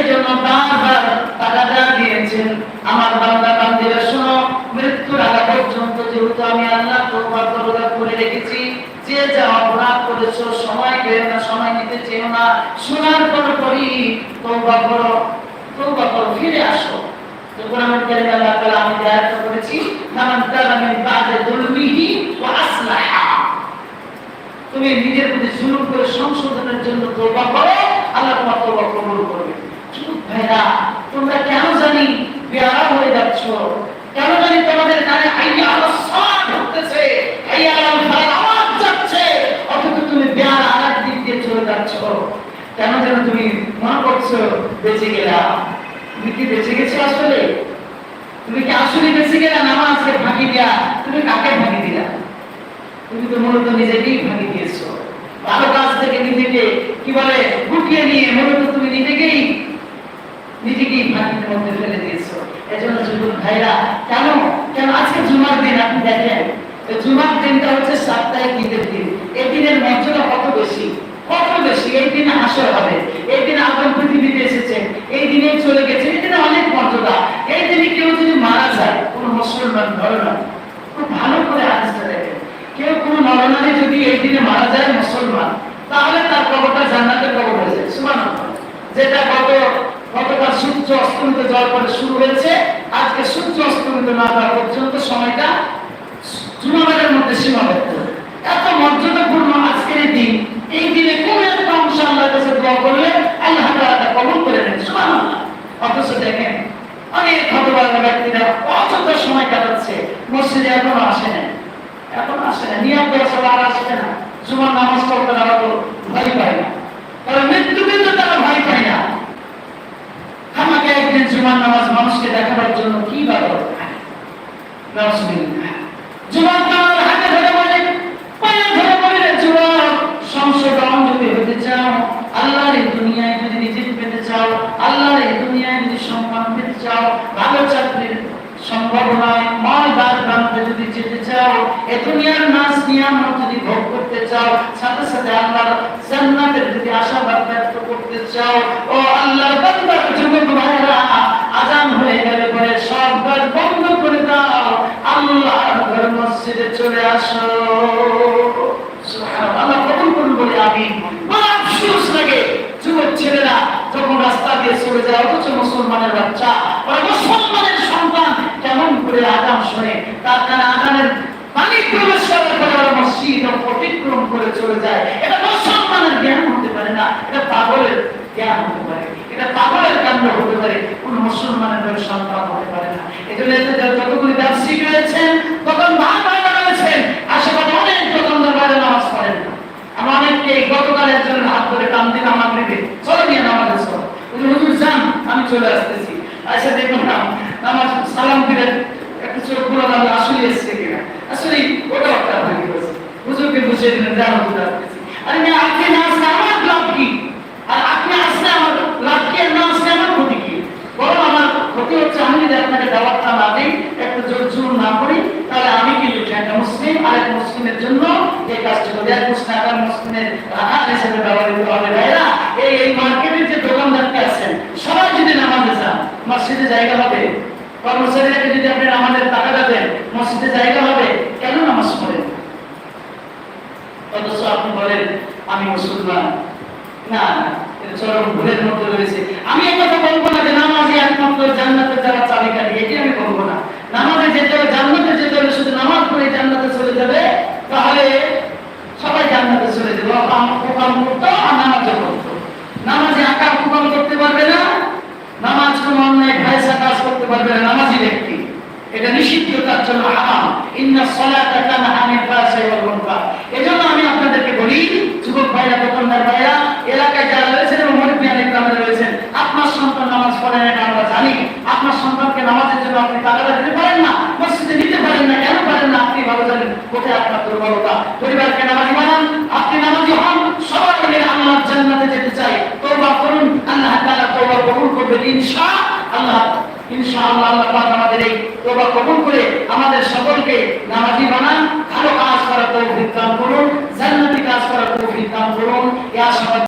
জন্য বারবার তাগাদা দিয়েছেন, আমার বান্দা বান্দিরা শোনো, মৃত্যুর আগ পর্যন্ত যেহেতু আমি আল্লাহ তওবা করে রেখেছি, যে যা অপরাধ করেছো সময় পেও না, সময় নিতে চেও না, শোনার পরই তওবা করো, ফিরে আসো। কোরআনুল কারীমে আল্লাহ তাআলা আমি আয়াত করেছি, মান তাবা মিন বা'দি যুলমিহি ওয়া আসলাহা, তুমি নিজের প্রতি জুলুম করে সংশোধনের জন্য তওবা করো, আল্লাহ তোমার তওবা কবুল করবে। ভাইরা, তোমরা কেন জানি বেয়ারা হয়ে যাচ্ছ, কেন জানি তোমাদের কানে হাইয়া আলাস সালাত ঢুকতেছে, হাইয়া আলাল ফালাহ আওয়াজ যাচ্ছে, অথচ তুমি বেয়ারা আরেক দিক দিয়ে চলে যাচ্ছ। কেন যেন তুমি মনে করছো বেঁচে গেলাম। তুমি কি বেঁচে গেছো আসলে? তুমি কি আসলে বেঁচে গেলা? নামাজকে ফাঁকি দিয়া তুমি কাকে ফাঁকি দিলা? তুমি তো মূলত নিজেকেই ফাঁকি দিয়েছো। ভালো কাজ থেকে নিজেকে কি বলে গুটিয়ে নিয়ে মূলত তুমি নিজেকেই ফাঁকির মধ্যে ফেলে দিয়েছো। এজন্য যুবক ভাইরা, কেন আজকে জুমার দিন আপনি দেখেন, জুমার দিনটা হচ্ছে সাপ্তাহিক ঈদের দিন। এই দিনের মর্যাদা কত বেশি। এই দিনে হাসর হবে, এই দিনে আদম পৃথিবীতে এসেছেন, এই দিনে চলে গেছে, এই দিনে অনেক মর্যাদা। এই দিনে কেউ যদি মারা যায়, কোন মুসলমান ধরে না, খুব ভালো করে হাদিসটা দেখেন, কেউ কোন নরনারী যদি এই দিনে মারা যায় মুসলমান, তাহলে তার কবরটা জান্নাতের কবর হয়ে যায়। সুবহানাল্লাহ। যেটা গতকাল সূর্য অস্তমিত যাওয়ার পরে শুরু হয়েছে, আজকে সূর্য অস্তমিত না হওয়া পর্যন্ত সময়টা জুমাবারের মধ্যে সীমাবদ্ধ। এত মর্যাদাপূর্ণ আজকের এই দিন, এই দিনে কোন একটা অংশ আল্লাহর কাছে দোয়া করলে আল্লাহ তাআলা তা কবুল করে নেন। সুবহানাল্লাহ। অথচ দেখেন অনেক হতভাগা ব্যক্তিরা অযথা সময় কাটাচ্ছে, মসজিদে এখনো আসে না, নিয়ত করে সবাই আর আসবে না, জুমার নামাজ পড়তে তারা তো ভয় পায় না, কারণ মৃত্যু কিন্তু তারা ভয় পায় না। আমাকে একদিন জুমার নামাজ মানুষকে দেখাবার জন্য কি বাধা জুমার নামাজ হাতে ধরে বলে, পায়ে ধরে বলে, যুবক সংশোধন যদি হতে চাও, আল্লাহর এই দুনিয়ায় যদি রিজিক পেতে চাও, আল্লাহর এই দুনিয়ায় যদি সম্মান পেতে চাও, ভালো চাকরির সম্ভাবনায় ময়দার প্রান্তে যদি যেতে চাও, এ দুনিয়ার নাজ নিয়ামত যদি ভোগ করতে চাও, সাথে সাথে আল্লাহর জান্নাতের যদি আশাবাদ ব্যক্ত করতে চাও, ও আল্লাহর বান্দা যুবক ভাইরা, আযান হয়ে গেলে পরে সব কাজ বন্ধ করে দাও, আল্লাহর ঘর মসজিদে চলে আসো। সুবহানাল্লাহ। আল্লাহ কবুল করুন বলে আমিন। বড় আফসোস লাগে যুবক ছেলেরা যখন রাস্তা দিয়ে চলে যায়, অথচ মুসলমানের বাচ্চা, মুসলমানের সন্তান কেমন করে আযান শুনে, তার কানে আযানের পানি প্রবেশ করার পরে মসজিদ অতিক্রম করে চলে যায়। এটা মুসলমানের জ্ঞান হতে পারে না, এটা পাগলের জ্ঞান হতে পারে, এটা পাগলের কাণ্ড হতে পারে, কোন মুসলমানের সন্তান হতে পারে না। এজন্য যতগুলি ব্যবসায়িক রয়েছেন, তখন ভাইরা রয়েছেন, আশেপাশে অনেক দোকানদার বাইরে নামাজ পড়েন না। আমরা অনেককে গতকাল একজনের হাত ধরে টান দিলাম, আমাকে চলো নিয়ে নামাজে চলো, হুজুর যান, আমি চলে আসতেছি। আচ্ছা দেখুন নামাজ সালাম দিলেন, একটু চোখ খোলা দাঁড়ালো, আসলে এসছে কিনা, আসলে ওটা একটা ভাগি হয়েছে, হুজুরকে বুঝিয়ে দিলেন, যান হুজুর আসতেছি। আরে না, আপনি না আসলে আমার লাভ কি? আর আপনি আসলে আমার লাভ কি? আর না আসলে আমার ক্ষতি কি? বরং আমার ক্ষতি হচ্ছে আমি যদি আপনাকে দাওয়াতটা না দিই, একটু জোর না করি, তাহলে আমি কিন্তু একটা মুসলিম আরেক মুসলিমের জন্য এই কাজটি করি, এক মুসলিম আরেক মুসলিমের রাখাল হিসেবে ব্যবহৃত হবে। ভাইরা, এই মার্কেটের যে দোকানদারকে আছেন, সবাই যদি নামাজে যান, মসজিদে জায়গা হবে? কর্মচারীরাকে যদি আপনি নামাজের টাকাটা দেন, মসজিদে জায়গা হবে? কেন নামাজ পড়েন? অথচ আপনি বলেন আমি মুসলমান। না, চরম ভুলের মধ্যে রয়েছে। আমি এই কথা বলবো না যে নামাজে একমাত্র জান্নাতের যারা চাবিকাঠি, এটি আমি বলবো না। নামাজে যেতে হবে, জান্নাতে যেতে হলে শুধু নামাজ পড়ে জান্নাতে চলে যাবে, তাহলে সবাই জান্নাতে চলে যাবে। প্রোগ্রাম করতো আর নামাজও করতো। নামাজে আকার প্রোগ্রাম করতে পারবে না, নামাজ কোনো অন্যায় ভাইসা কাজ করতে পারবে না নামাজি ব্যক্তি, এটা নিষিদ্ধ, তার জন্য হারাম। ইন্নাস সালাতা কানা আনিল ফাহশাই ওয়াল মুনকার। এজন্য আমি আপনাদেরকে বলি, যুবক ভাইরা, দোকানদার ভাইরা, এলাকায় যারা রয়েছেন এবং মুরব্বিয়ানে গ্রামে রয়েছেন, আপনার সন্তান নামাজ পড়ে না, আমরা জানি। আপনার সন্তানকে নামাজের জন্য আপনি টাকা দিতে পারেন না, মসজিদে নিতে পারেন না, কেন পারেন না আপনি ভালো জানেন। কোথায় আপনার দুর্বলতা? পরিবারকে নামাজি বানান, আপনি নামাজি হন, সবাই মিলে আল্লাহর জান্নাতে যেতে চাই। তওবা করুন, আল্লাহ তাআলা তওবা কবুল করবেন ইনশাআল্লাহ। ইনশাআল্লাহ আল্লাহ পাক আমাদের এই তওবা কবুল করে আমাদের সকলকে নামাজি বানান, ভালো কাজ করার তৌফিক দান করুন, জান্নাতি কাজ করার তৌফিক দান করুন। এই আশা